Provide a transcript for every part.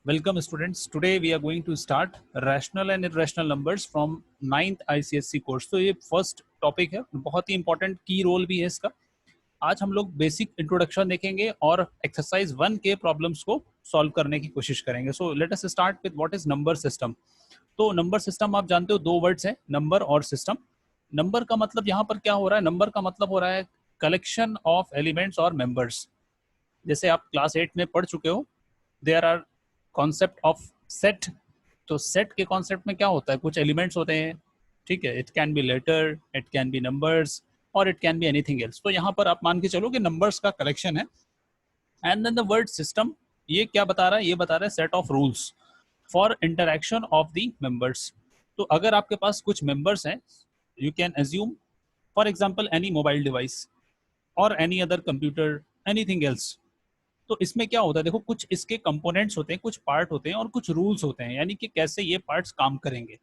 Welcome students. Today we are going to start rational and irrational numbers from 9th ICSE course. तो ये first topic है, बहुत ही important की role भी है इसका। आज हम लोग बेसिक इंट्रोडक्शन देखेंगे और एक्सरसाइज 1 के प्रॉब्लम्स को सॉल्व करने की कोशिश करेंगे। So let us start with what is number system. तो नंबर सिस्टम आप जानते हो, दो वर्ड्स हैं, नंबर और सिस्टम। नंबर का मतलब यहाँ पर क्या हो रहा है? नंबर का मतलब हो रहा है कलेक्शन ऑफ एलिमेंट्स और मेंबर्स। जैसे आप क्लास 8 में पढ़ चुके हो, there are concept of set. तो सेट के कॉन्सेप्ट में क्या होता है? कुछ एलिमेंट्स होते हैं, ठीक है। It can be letter, it can be numbers और it can be anything else. तो यहाँ पर आप मान के चलो कि नंबर्स का कलेक्शन है। And then the word system, ये क्या बता रहा है? ये बता रहा है set of rules for interaction of the members. तो अगर आपके पास कुछ मेंबर्स हैं, you can assume for example any mobile device और any other computer, anything else. तो इसमें क्या होता है, देखो कुछ इसके कंपोनेंट्स होते हैं, कुछ पार्ट होते हैं और कुछ रूल्स होते हैं, यानी कि कैसे ये पार्ट्स काम करेंगे।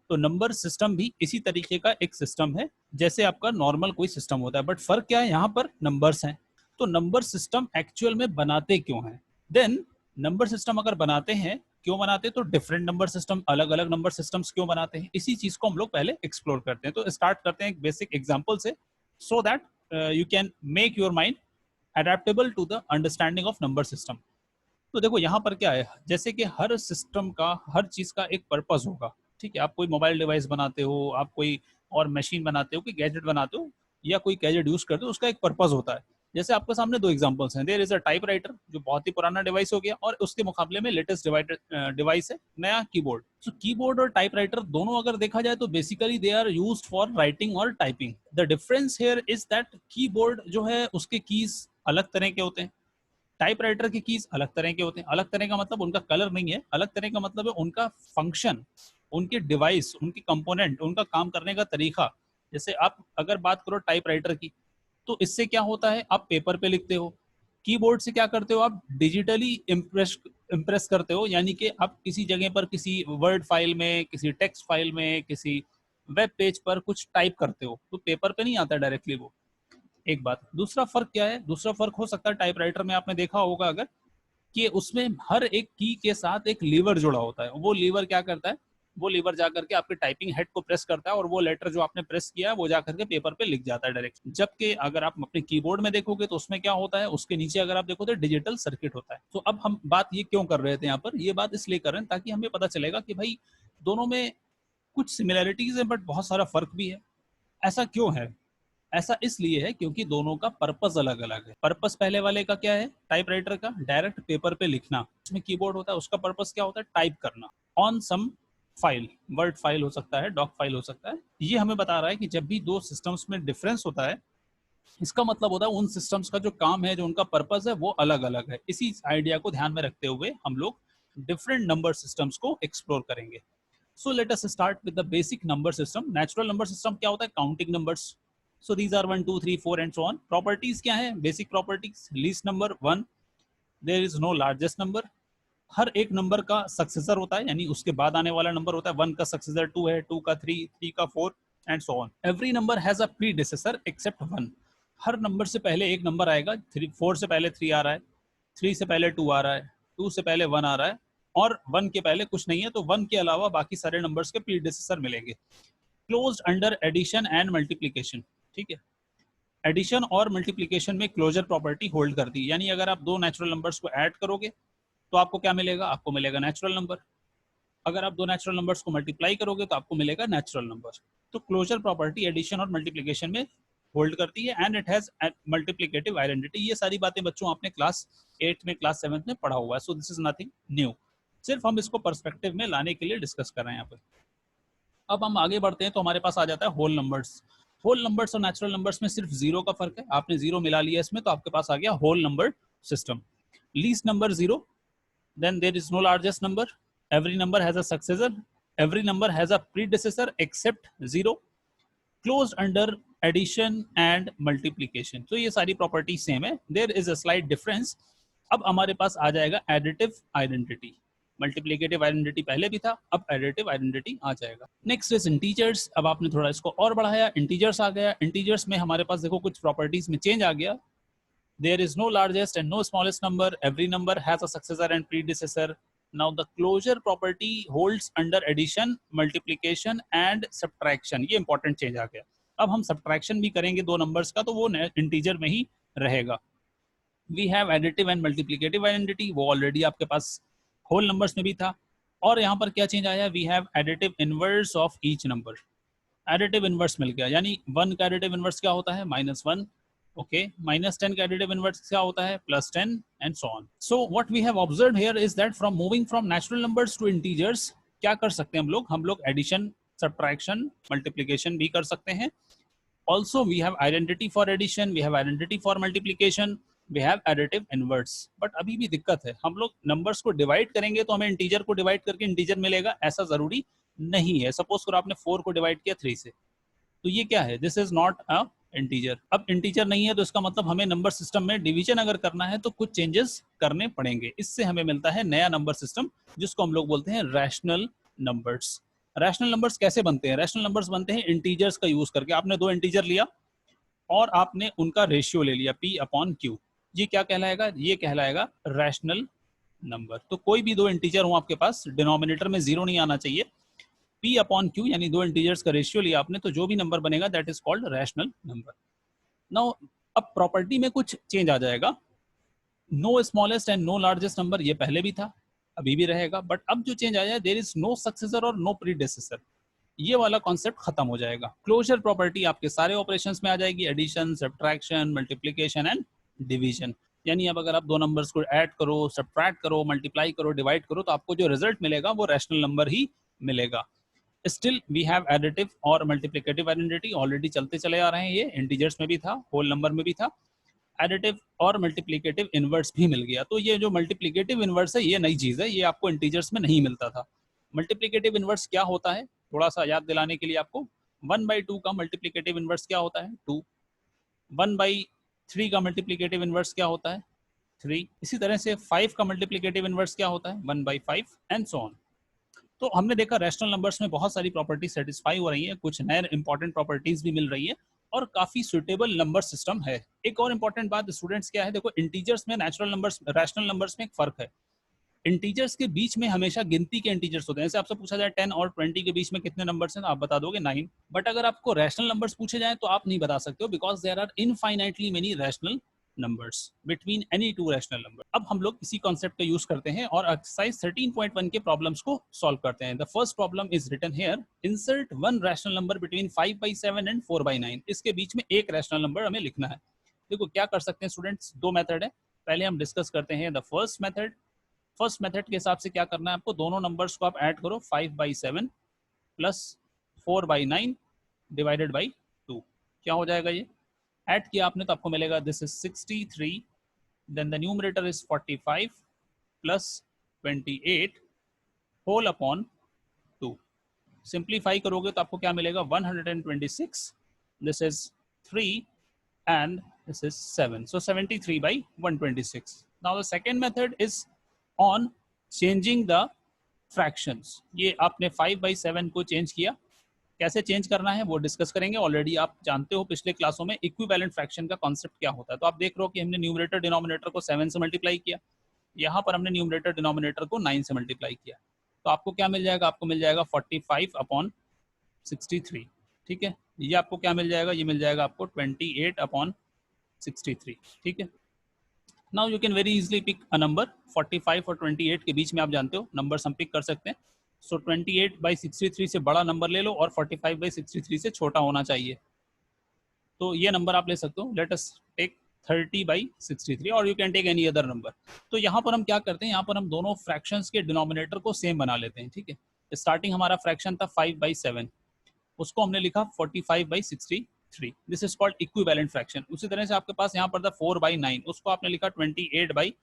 तो नंबर सिस्टम भी इसी तरीके का एक सिस्टम है जैसे आपका नॉर्मल कोई सिस्टम होता है, बट फर्क क्या है? यहाँ पर नंबर्स हैं। तो नंबर सिस्टम एक्चुअल में बनाते क्यों हैं? देन नंबर सिस्टम अगर बनाते हैं, क्यों बनाते हैं? तो डिफरेंट नंबर सिस्टम, अलग अलग नंबर सिस्टम्स क्यों बनाते हैं, इसी चीज को हम लोग पहले एक्सप्लोर करते हैं। तो स्टार्ट करते हैं एक बेसिक एग्जाम्पल से, so that you can make your mind adaptable to the understanding of number system. तो देखो यहाँ पर क्या है, जैसे कि हर सिस्टम का, हर चीज का एक पर्पस होगा, ठीक है। आप कोई मोबाइल डिवाइस बनाते हो, आप कोई और मशीन बनाते हो, कोई गैजेट बनाते हो या कोई गैजेट यूज करते हो, उसका एक पर्पस होता है। जैसे आपके सामने दो एग्जांपल्स हैं। देयर इज अ टाइपराइटर, जो बहुत ही पुराना डिवाइस हो गया, और उसके मुकाबले में लेटेस्ट डिवाइस है नया कीबोर्ड। सो कीबोर्ड और टाइपराइटर दोनों अगर देखा जाए तो basically they are used for writing और typing. The difference here is that keyboard जो है उसके कीज अलग तरह के होते हैं, टाइपराइटर की कीज अलग तरह के होते हैं। अलग तरह का मतलब उनका कलर नहीं है, अलग तरह का मतलब है उनका फंक्शन, उनके डिवाइस, उनके कंपोनेंट, उनका काम करने का तरीका। जैसे आप अगर बात करो टाइपराइटर की, तो इससे क्या होता है, आप पेपर पे लिखते हो। कीबोर्ड से क्या करते हो, आप डिजिटली इम्प्रेस करते हो, यानी कि आप किसी जगह पर, किसी वर्ड फाइल में, किसी टेक्स्ट फाइल में, किसी वेब पेज पर कुछ टाइप करते हो, तो पेपर पे नहीं आता डायरेक्टली वो। एक बात। दूसरा फर्क क्या है? दूसरा फर्क हो सकता है टाइपराइटर में आपने देखा होगा अगर, कि उसमें हर एक की के साथ एक लीवर जुड़ा होता है। वो लीवर क्या करता है? वो लीवर जाकर के आपके टाइपिंग हेड को प्रेस करता है और वो लेटर जो आपने प्रेस किया है वो जाकर के पेपर पे लिख जाता है डायरेक्ट। जबकि अगर आप अपने कीबोर्ड में देखोगे तो उसमें क्या होता है, उसके नीचे अगर आप देखो तो डिजिटल सर्किट होता है। तो अब हम बात ये क्यों कर रहे थे यहाँ पर? ये बात इसलिए कर रहे हैं ताकि हमें पता चलेगा कि भाई दोनों में कुछ सिमिलैरिटीज है बट बहुत सारा फर्क भी है। ऐसा क्यों है? ऐसा इसलिए है क्योंकि दोनों का पर्पस अलग अलग है। पर्पस पहले वाले का क्या है, टाइपराइटर का डायरेक्ट पेपर पे लिखना, इसमें कीबोर्ड होता है, उसका पर्पस क्या होता है, टाइप करना on some file, word file हो सकता है, डॉक फाइल हो सकता है। ये हमें बता रहा है कि जब भी दो सिस्टम्स में डिफरेंस होता है, इसका मतलब होता है उन सिस्टम्स का जो काम है, जो उनका पर्पस है, वो अलग अलग है। इसी आइडिया को ध्यान में रखते हुए हम लोग डिफरेंट नंबर सिस्टम्स को एक्सप्लोर करेंगे। So let us start with the basic number system. Natural number system क्या होता है? Counting numbers. So these are 1 2 3 4 and so on. Properties क्या है? Basic properties, least number 1, there is no largest number. हर एक number का successor होता है, यानी उसके बाद आने वाला नंबर होता है। 1 का सक्सेसर 2 है, 2 का 3, 3 का 4 and so on. Every number has a predecessor except 1। हर नंबर से पहले एक नंबर आएगा। 4 से पहले 3 आ रहा है, 3 से पहले 2 आ रहा है, 2 से पहले 1 आ रहा है, और 1 के पहले कुछ नहीं है। तो 1 के अलावा बाकी सारे नंबर्स के प्रीडिसेसर मिलेंगे। Closed under addition and multiplication, ठीक है। एडिशन और मल्टीप्लीकेशन में क्लोजर प्रॉपर्टी होल्ड करती है, यानी अगर आप दो नेचुरल नंबर्स को ऐड करोगे तो आपको क्या मिलेगा? आपको मिलेगा नेचुरल नंबर। अगर आप दो नेचुरल नंबर्स को मल्टीप्लाई करोगे तो आपको मिलेगा नेचुरल नंबर। तो क्लोजर प्रॉपर्टी एडिशन और मल्टीप्लीकेशन में होल्ड करती है, and it has multiplicative identity. ये सारी बातें बच्चों आपने क्लास 8 में, क्लास 7 में पढ़ा हुआ है। So this is nothing new, सिर्फ हम इसको पर्सपेक्टिव में लाने के लिए डिस्कस कर रहे हैं यहाँ पर। अब हम आगे बढ़ते हैं तो हमारे पास आ जाता है होल नंबर्स। होल नंबर्स और नेचुरल नंबर्स में सिर्फ जीरो का फर्क है। आपने जीरो मिला लिया इसमें तो आपके पास आ गया whole number system. Least number zero, then there is no largest number, every number has a successor, every number has a predecessor except zero, closed under addition and multiplication। तो ये सारी प्रॉपर्टी सेम है, there is a slight difference। अब हमारे पास आ जाएगा additive identity. Multiplicative identity पहले भी था, अब एडिटिव आइडेंटिटी आ जाएगा। Next is integers. अब आपने थोड़ा इसको और बढ़ाया, इंटीजर्स आ गया। इंटीजर्स में हमारे पास देखो कुछ प्रॉपर्टीज में चेंज आ गया। There is no largest and no smallest number. Every number has a successor and predecessor. Now the closure property holds under addition, multiplication and subtraction. ये important change आ गया. अब हम subtraction भी करेंगे दो numbers का तो वो integer में ही रहेगा. We have additive and multiplicative identity, वो already आपके पास whole numbers में भी था. और यहाँ पर क्या change आया? We have additive inverse of each number. Additive inverse मिल गया, यानी 1 का additive inverse क्या होता है? -1. Okay, -10 का additive inverse क्या होता है? +10 and so on. So what we have observed here is that from moving from natural numbers to integers, क्या कर सकते हैं हम लोग addition, subtraction, multiplication भी कर सकते हैं. Also we have identity for addition, we have identity for multiplication, we have additive inverse. But अभी भी दिक्कत है, हम लोग numbers को divide करेंगे तो हमें integer को divide करके integer मिलेगा, ऐसा जरूरी नहीं है. Suppose करो आपने 4 को divide किया 3 से, तो ये क्या है? This is not a integer. अब इंटीजर नहीं है तो इसका मतलब हमें नंबर सिस्टम में डिवीजन अगर करना है तो कुछ चेंजेस करने पड़ेंगे. इससे हमें मिलता है नया नंबर सिस्टम जिसको हम लोग बोलते हैं रैशनल नंबर्स. रैशनल नंबर्स कैसे बनते हैं? रैशनल नंबर्स बनते हैं इंटीजर्स का यूज करके. आपने दो इंटीजर लिया और आपने उनका रेशियो ले लिया P/Q. ये क्या कहलाएगा? ये कहलाएगा रैशनल नंबर. तो कोई भी दो इंटीजर हो आपके पास, डिनोमिनेटर में जीरो नहीं आना चाहिए. P/Q यानी दो इंटीजर्स का रेशियो लिया आपने, तो जो भी नंबर बनेगा that is called rational number. Now अब प्रॉपर्टी में कुछ चेंज आ जाएगा. No smallest and no largest number, ये पहले भी था, अभी भी रहेगा. बट अब जो चेंज आया, देयर इज नो सक्सेसर और नो प्रीडेसेसर. ये वाला कॉन्सेप्ट खत्म हो जाएगा. क्लोजर प्रॉपर्टी आपके सारे ऑपरेशंस में आ जाएगी, addition, subtraction, multiplication and division. यानी अब अगर आप दो नंबर्स को ऐड करो, सब्ट्रैक्ट करो, मल्टीप्लाई करो, डिवाइड करो, तो आपको जो रिजल्ट मिलेगा वो रैशनल नंबर ही मिलेगा. स्टिल वी हैव एडिटिव और मल्टीप्लिकेटिव आइडेंटिटी, ऑलरेडी चलते चले आ रहे हैं. ये इंटीजर्स में भी था, होल नंबर में भी था. एडिटिव और मल्टीप्लिकेटिव इनवर्स भी मिल गया. तो ये जो मल्टीप्लिकेटिव इनवर्स है ये नई चीज है, ये आपको इंटीजर्स में नहीं मिलता था. मल्टीप्लिकेटिव इनवर्स क्या होता है, थोड़ा सा याद दिलाने के लिए आपको. 1/2 का मल्टीप्लिकेटिव इनवर्स क्या होता है? 2. 1/3 का मल्टीप्लिकेटिव इनवर्स क्या होता है? 3. इसी तरह से 5 का मल्टीप्लिकेटिव इनवर्स क्या होता है? 1/5 एंड सो ऑन. तो हमने देखा रैशनल नंबर्स में बहुत सारी प्रॉपर्टी सेटिस्फाई हो रही है, कुछ नए इंपॉर्टेंट प्रॉपर्टीज भी मिल रही है और काफी सुटेबल नंबर सिस्टम है. एक और इंपॉर्टेंट बात स्टूडेंट्स क्या है, देखो इंटीजर्स में नेचुरल नंबर्स, रैशनल नंबर्स में एक फर्क है. इंटीजर्स के बीच में हमेशा गिनती के इंटीजर्स होते हैं. जैसे आपसे पूछा जाए 10 और 20 के बीच में कितने नंबर्स हैं, तो आप बता दोगे 9. बट अगर आपको रैशनल नंबर्स पूछे जाए तो आप नहीं बता सकते हो, because there are infinitely many rational numbers between any two rational number. अब हम लोग इसी कॉन्सेप्ट का यूज करते हैं और एक्सरसाइज 13.1 के प्रॉब्लम्स को सॉल्व करते हैं. The first problem is written here. Insert one rational number between 5/7 and 4/9. इसके बीच में एक रैशनल नंबर हमें लिखना है. देखो क्या कर सकते हैं स्टूडेंट्स, दो मेथड है. पहले हम डिस्कस करते हैं the first method. First method के हिसाब से क्या करना है आपको, दोनों नंबर्स को आप ऐड करो. 5/7 प्लस 4/9 डिवाइडेड बाई 2. क्या हो जाएगा ये? ऐड किया आपने तो आपको मिलेगा this is 63. Then the numerator is 45 plus 28 whole upon 2. Simplify करोगे तो आपको क्या मिलेगा? 126. This is 3 and this is 7. So 73/126. Now the second method is on changing the fractions. ये आपने 5/7 को चेंज किया. कैसे चेंज करना है वो डिस्कस करेंगे. ऑलरेडी आप जानते हो पिछले क्लासों में इक्विवेलेंट फ्रैक्शन का कॉन्सेप्ट क्या होता है. तो आप देख रहे हो कि हमने न्यूमरेटर डिनोमिनेटर को 7 से मल्टीप्लाई किया, यहाँ पर हमने न्यूमरेटर डिनोमिनेटर को 9 से मल्टीप्लाई किया. तो आपको क्या मिल जाएगा? आपको मिल जाएगा 45/63. ठीक है, ये आपको क्या मिल जाएगा? ये मिल जाएगा आपको 28/63. ठीक है. Now you can very easily pick a number. 45 और 28 के बीच में आप जानते हो नंबर्स हम पिक कर सकते हैं. सो 28/63 से बड़ा नंबर ले लो और 45/63 से छोटा होना चाहिए. तो ये नंबर आप ले सकते हो. लेट अस टेक 30/63 और you can take any other number. तो यहाँ पर हम क्या करते हैं, यहाँ पर हम दोनों फ्रैक्शंस के डिनोमिनेटर को सेम बना लेते हैं. ठीक है, स्टार्टिंग हमारा फ्रैक्शन था 5/7, उसको हमने लिखा 45/63. This is called equivalent fraction. उसी तरह से आपके पास यहाँ पर था 4/9, उसको आपने लिखा 28/60.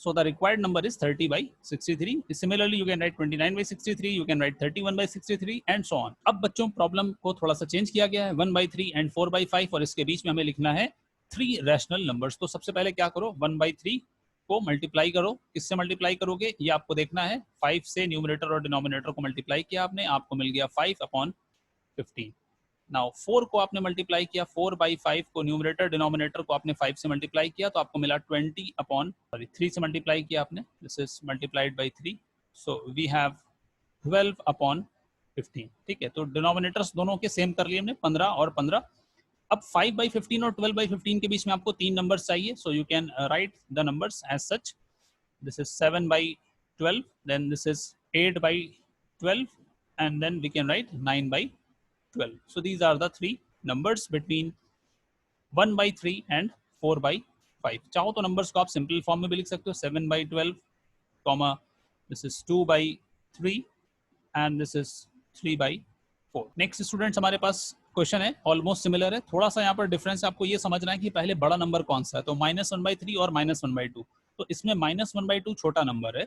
So the required number is 30/63. Similarly, you can write 29/63, you can write 31/63 and so on. अब बच्चों प्रॉब्लम को थोड़ा सा चेंज किया गया है. 1/3 and 4/5 और इसके बीच में हमें लिखना है 3 रैशनल नंबर्स. तो सबसे पहले क्या करो, 1/3 को मल्टीप्लाई करो. किससे मल्टीप्लाई करोगे ये आपको देखना है. 5 से न्यूमरेटर और डिनोमिनेटर को मल्टीप्लाई किया आपने, आपको मिल गया 5/15. नाउ 4 को आपने मल्टीप्लाई किया, 4/5 को न्यूमरेटर डिनोमिनेटर को आपने 5 से मल्टीप्लाई किया तो आपको मिला 3 से मल्टीप्लाई किया आपने, this is multiplied by 3, so we have 12/15। ठीक है, तो डिनोमिनेटर्स दोनों के सेम कर लिए हमने, 15 और 15। अब 5/15 और 12/15 के बीच में आपको 3 नंबर्स चाहिए, so you can write the numbers as such, this is 7/12, then this is 8/12, and then we can write 9/12. So these are the three numbers between 1/3 and 4/5. चाहो तो नंबर्स को आप सिंपल फॉर्म में भी लिख सकते हो, 7/12, comma this is 2/3 and this is 3/4. Next students हमारे पास क्वेश्चन है, ऑलमोस्ट सिमिलर है, थोड़ा सा यहाँ पर डिफरेंस आपको ये समझना है कि पहले बड़ा नंबर कौन सा है, तो -1/3 और -1/2। तो इसमें -1/2 छोटा नंबर है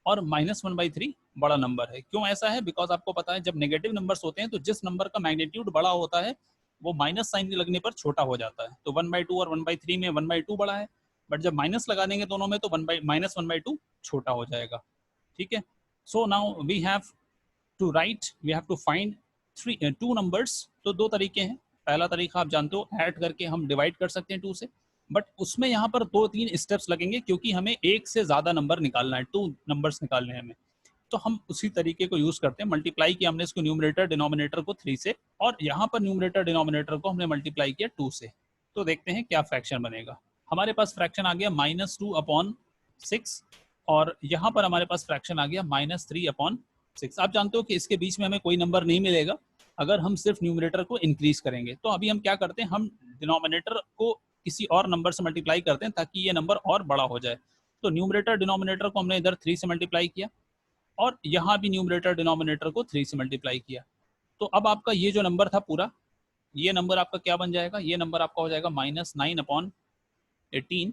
और -1/3 बड़ा नंबर है। क्यों ऐसा है? बिकॉज आपको पता है जब नेगेटिव नंबर्स होते हैं तो जिस नंबर का मैग्नीट्यूड बड़ा होता है वो माइनस साइन लगने पर छोटा हो जाता है। तो 1/2 और 1/3 में 1/2 बड़ा है, बट जब माइनस लगा देंगे दोनों में तो -1/2 छोटा हो जाएगा। ठीक है, so now we have to write, we have to find 2 numbers. तो 2 तरीके हैं। पहला तरीका आप जानते हो, ऐड करके हम डिवाइड कर सकते हैं 2 से, बट उसमें यहाँ पर 2-3 स्टेप्स लगेंगे क्योंकि हमें एक से ज्यादा नंबर निकालना है, 2 नंबर्स निकालने हैं हमें। तो हम उसी तरीके को यूज करते हैं। मल्टीप्लाई किया हमने इसको न्यूमरेटर डिनोमिनेटर को 3 से, और यहाँ पर न्यूमरेटर डिनोमिनेटर को हमने मल्टीप्लाई किया 2 से। तो देखते हैं क्या फ्रैक्शन बनेगा। हमारे पास फ्रैक्शन आ गया -2/6, और यहाँ पर हमारे पास फ्रैक्शन आ गया -3/6। आप जानते हो कि इसके बीच में हमें कोई नंबर नहीं मिलेगा अगर हम सिर्फ न्यूमरेटर को इंक्रीज करेंगे। तो अभी हम क्या करते हैं, हम डिनोमिनेटर को किसी और नंबर से मल्टीप्लाई करते हैं ताकि ये नंबर और बड़ा हो जाए। तो न्यूमरेटर डिनोमिनेटर को हमने इधर 3 से मल्टीप्लाई किया और यहाँ भी न्यूमरेटर डिनोमिनेटर को 3 से मल्टीप्लाई किया। तो अब आपका ये जो नंबर था पूरा, ये नंबर आपका क्या बन जाएगा, ये नंबर आपका हो जाएगा -9/18,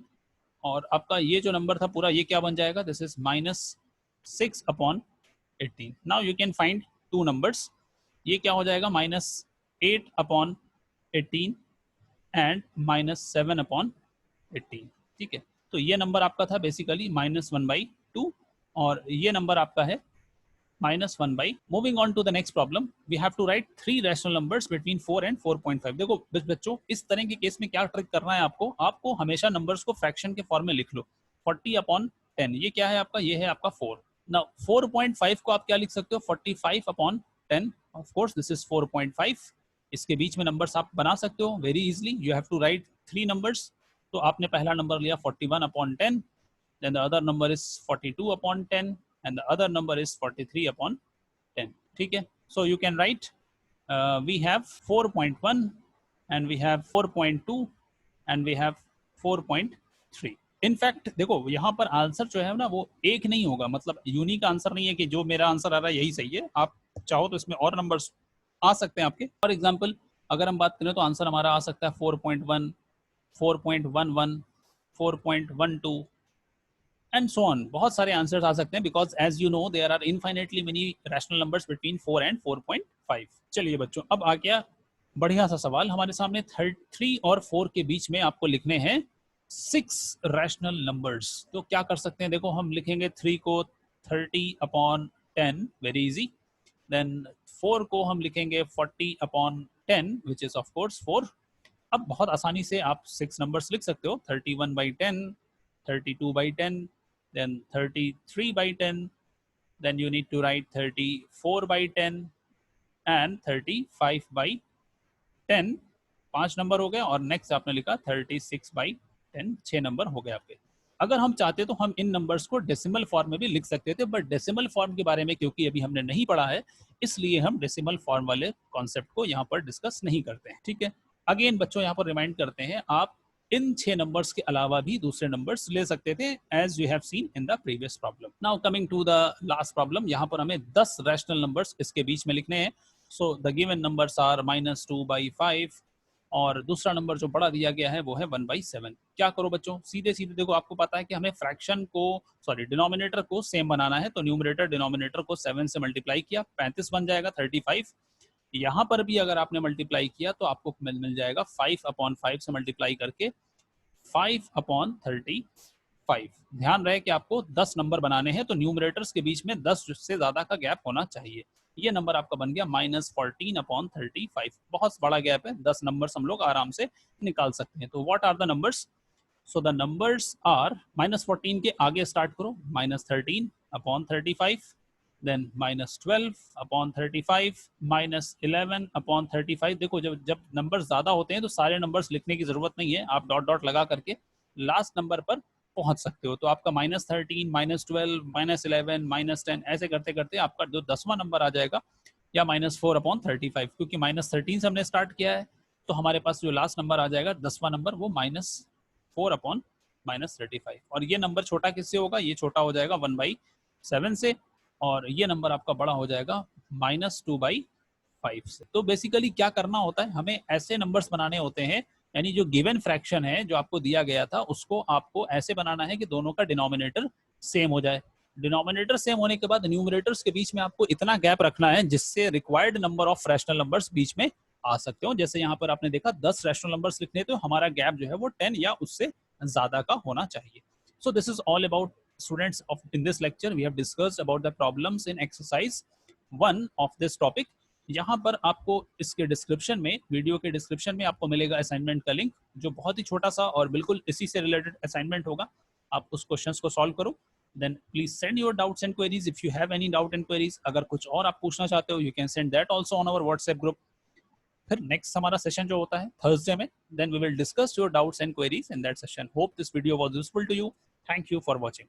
और आपका ये जो नंबर था पूरा ये क्या बन जाएगा, this is -6/18। Now you can find 2 numbers. ये क्या हो जाएगा, -8/18 एंड -7/18। ठीक है, तो ये नंबर आपका था बेसिकली -1/2, और ये नंबर आपका है -1/। Moving on to the next problem, we have to write 3 rational numbers between 4 and 4.5। देखो बच्चों, इस तरह के केस में क्या ट्रिक करना है आपको हमेशा नंबर्स को फ्रैक्शन के फॉर्म में लिख लो। 40/10, ये क्या है आपका, ये है आपका 4। नाउ 4.5 को आप क्या लिख सकते हो, 45/10। Of course this is 4.5। इसके बीच में नंबर्स आप बना सकते हो very easily. You have to write 3 numbers. तो आपने पहला नंबर लिया 41/10, then the other number is 42/10, and the other number is 43/10। ठीक है, so you can write we have 4.1 and we have 4.2 and we have 4.3। In fact देखो यहाँ पर answer जो है ना वो एक नहीं होगा, मतलब यूनिक आंसर नहीं है कि जो मेरा आंसर आ रहा है यही सही है। आप चाहो तो इसमें और नंबर्स आ सकते हैं आपके। फॉर एग्जाम्पल अगर हम बात करें तो आंसर हमारा आ सकता है 4.1, 4.11, 4.12 एंड सो ऑन। बहुत सारे आंसर्स आ सकते हैं because as you know there are infinitely many rational numbers between 4 and 4.5। चलिए बच्चों, अब आ गया बढ़िया सा सवाल हमारे सामने। 3 और 4 के बीच में आपको लिखने हैं 6 रैशनल नंबर्स। तो क्या कर सकते हैं, देखो हम लिखेंगे 3 को 30/10, वेरी इजी। देन 4 को हम लिखेंगे 40/10 विच इज ऑफ कोर्स 4। अब बहुत आसानी से आप 6 नंबर्स लिख सकते हो, 31/10, 32/10, then 33/10, then you need to write 34/10 and 35/10। 5 number हो गए, और नेक्स्ट आपने लिखा 36/10, 6 नंबर हो गए आपके। अगर हम चाहते तो हम इन नंबर्स को डेसिमल फॉर्म में भी लिख सकते थे, बट डेसिमल फॉर्म के बारे में क्योंकि अभी हमने नहीं पढ़ा है, इसलिए हम डेसिमल फॉर्म वाले कॉन्सेप्ट को यहाँ पर डिस्कस नहीं करते हैं। ठीक है, अगेन बच्चों यहाँ पर रिमाइंड करते हैं, आप इन 6 नंबर्स के अलावा भी दूसरे नंबर्स ले सकते थे as you have seen in the previous problem. Now coming to the last problem, यहाँ पर हमें 10 रैशनल नंबर्स इसके बीच में लिखने हैं। So the given numbers are -2/5, और दूसरा नंबर जो बड़ा दिया गया है वो है 1/7। क्या करो बच्चों, सीधे सीधे देखो, आपको पता है कि हमें फ्रैक्शन को डिनोमिनेटर को सेम बनाना है। तो न्यूमरेटर डिनोमिनेटर को 7 से मल्टीप्लाई किया, 35 बन जाएगा 35। यहाँ पर भी अगर आपने मल्टीप्लाई किया तो आपको मिल जाएगा 5/5 से मल्टीप्लाई करके 5/35। 5। ध्यान रहे कि आपको 10 नंबर बनाने हैं, तो न्यूमरेटर्स के बीच में 10 से ज्यादा का गैप होना चाहिए। ये नंबर आपका बन गया -14/35। बहुत बड़ा गैप है, 10 नंबर्स हम लोग आराम से निकाल सकते हैं। तो what are the numbers? So the numbers are, -14 के आगे स्टार्ट करो, -13/35, देन -12/35, -11/35। देखो जब जब नंबर ज्यादा होते हैं तो सारे नंबर्स लिखने की जरूरत नहीं है, आप डॉट डॉट लगा करके लास्ट नंबर पर पहुंच सकते हो। तो आपका -13, -12, -11, -10 ऐसे करते करते आपका जो 10वां नंबर आ जाएगा, या -4/35, क्योंकि -13 से हमने स्टार्ट किया है, तो हमारे पास जो लास्ट नंबर आ जाएगा 10वां नंबर, वो -4/35। और ये नंबर छोटा किससे होगा? ये छोटा हो जाएगा 1/7 से, और ये नंबर आपका बड़ा हो जाएगा -2/5 से। तो बेसिकली क्या करना होता है, हमें ऐसे नंबर्स बनाने होते हैं, यानी जो गिवन फ्रैक्शन है जो आपको दिया गया था, उसको आपको ऐसे बनाना है कि दोनों का डिनोमिनेटर सेम हो जाए। डिनोमिनेटर सेम होने के बाद न्यूमरेटर्स के बीच में आपको इतना गैप रखना है जिससे required number of rational numbers बीच में आ सकते हो। जैसे यहाँ पर आपने देखा 10 रैशनल नंबर्स लिखने, तो हमारा गैप जो है वो 10 या उससे ज्यादा का होना चाहिए। So this is all about students of in this lecture we have discussed about the problems in exercise 1 of this topic। यहाँ पर आपको इसके डिस्क्रिप्शन में, वीडियो के डिस्क्रिप्शन में आपको मिलेगा असाइनमेंट का लिंक, जो बहुत ही छोटा सा और बिल्कुल इसी से रिलेटेड असाइनमेंट होगा। आप उस क्वेश्चंस को सॉल्व करो, then please send your doubts and queries if you have any doubt and queries. अगर कुछ और आप पूछना चाहते हो, you can send that also on our WhatsApp group. फिर नेक्स्ट हमारा सेशन जो होता है थर्सडे में, then we will discuss your doubts and queries in that session. Hope this video was useful to you. Thank you for watching.